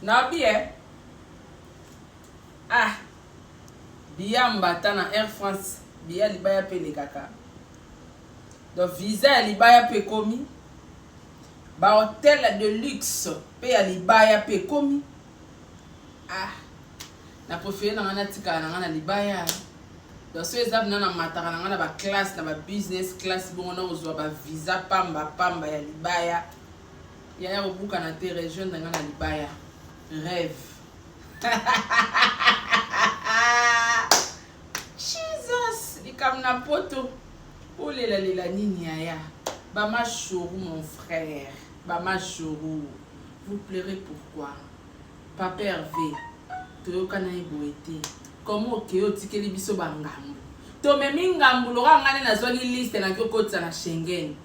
Na bien. Ah. Bia mbata na Air France. Bia libaya pe le kaka. Donc visa libaya pe komi. Ba hôtel de luxe pe ya libaya pe komi. Ah. Na préféré na ngana tika na ngana libaya. Donc so ezab na mataka na ngana ba classe na ba business class bon na ozwa ba visa pamba ya libaya. Ya obuka na te région na ngana libaya. Rêve. Jesus, likam na poto. Oh lela nini aya. Bama chourou mon frère. Bama chourou. Vous pleurez pourquoi? Papa Hervé. Toyoka na iboete. Comment okeo tikeli biso bangambo. To memi ngambu loka ngane na zoli liste na kyokotsa na Schengen.